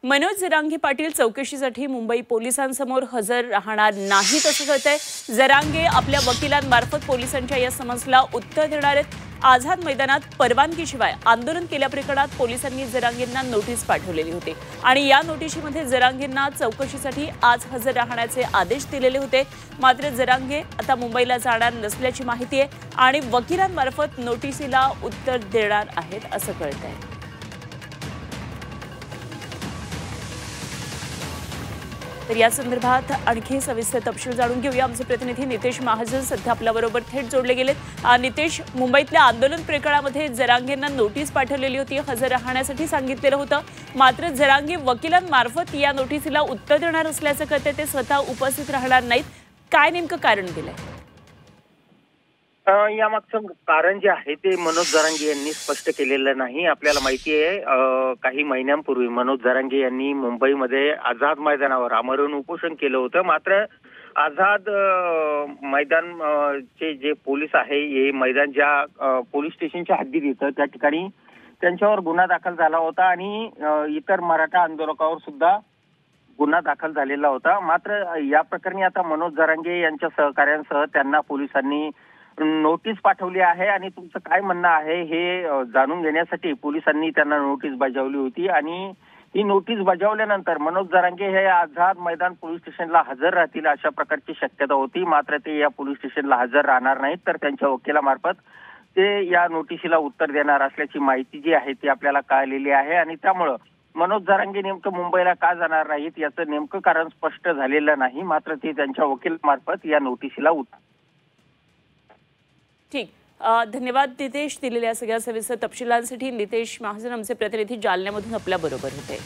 मनोज जरांगे पाटील चौकशीसाठी मुंबई पोलिसांसमोर हजर राहणार नाहीत असं कळतंय। जरांगे आपल्या वकिलांमार्फत पोलिसांच्या या समस्येला उत्तर देणार आहेत। आझाद मैदानात परवानगीशिवाय आंदोलन केल्याप्रकरणात पोलिसांनी जरांगेंना नोटीस पाठवलेली होती आणि या नोटिशीमध्ये जरांगेंना चौकशीसाठी आज हजर राहण्याचे आदेश दिलेले होते। मात्र जरांगे आता मुंबईला जाणार नसल्याची माहिती आहे आणि वकिलांमार्फत नोटिसीला उत्तर देणार आहेत असं कळतंय। तर या संदर्भात आणखी सविस्तर तपशील जाणून घेऊया। आमचे प्रतिनिधी नितेश महाजन सध्या आपल्याबरोबर थेट जोडले गेलेत। नितेश, मुंबईतल्या आंदोलन प्रकरणामध्ये जरांगेंना नोटीस पाठवलेली होती, हजर राहण्यासाठी सांगितलेलं होतं। मात्र जरांगे वकिलांमार्फत या नोटिसीला उत्तर देणार असल्याचं कळतंय, ते स्वतः उपस्थित राहणार नाहीत। काय नेमकं कारण दिलंय? यामागचं कारण जे आहे ते मनोज जरांगे यांनी स्पष्ट केलेलं नाही। आपल्याला माहिती आहे काही महिन्यांपूर्वी मनोज जरांगे यांनी मुंबईमध्ये आझाद मैदानावर आमरण उपोषण केलं होतं। मात्र आझाद मैदान चे जे पोलीस आहे, हे मैदान ज्या पोलीस स्टेशनच्या हद्दीत येतं त्या ठिकाणी त्यांच्यावर गुन्हा दाखल झाला होता आणि इतर मराठा आंदोलकांवर सुद्धा गुन्हा दाखल झालेला होता। मात्र या प्रकरणी आता मनोज जरांगे यांच्या सहकाऱ्यांसह त्यांना पोलिसांनी नोटीस पाठवली आहे आणि तुमचं काय म्हणणं आहे हे जाणून घेण्यासाठी पोलिसांनी त्यांना नोटीस बजावली होती आणि ही नोटीस बजावल्यानंतर मनोज जरांगे हे आझाद मैदान पोलीस स्टेशनला हजर राहतील अशा प्रकारची शक्यता होती। मात्र ते या पोलीस स्टेशनला हजर राहणार नाहीत, तर त्यांच्या वकिलामार्फत ते या नोटिसीला उत्तर देणार असल्याची माहिती जी आहे ती आपल्याला कळलेली आहे आणि त्यामुळं मनोज जरांगे नेमकं मुंबईला का जाणार नाहीत याचं नेमकं कारण स्पष्ट झालेलं नाही। मात्र ते त्यांच्या वकिलामार्फत या नोटिसीला उत्तर। ठीक, धन्यवाद नितेश, दिलेल्या सगळ्या सविस्तर तपशिलांसाठी। नितेश महाजन आमचे प्रतिनिधी जालन्यामधून आपल्या बरोबर होते।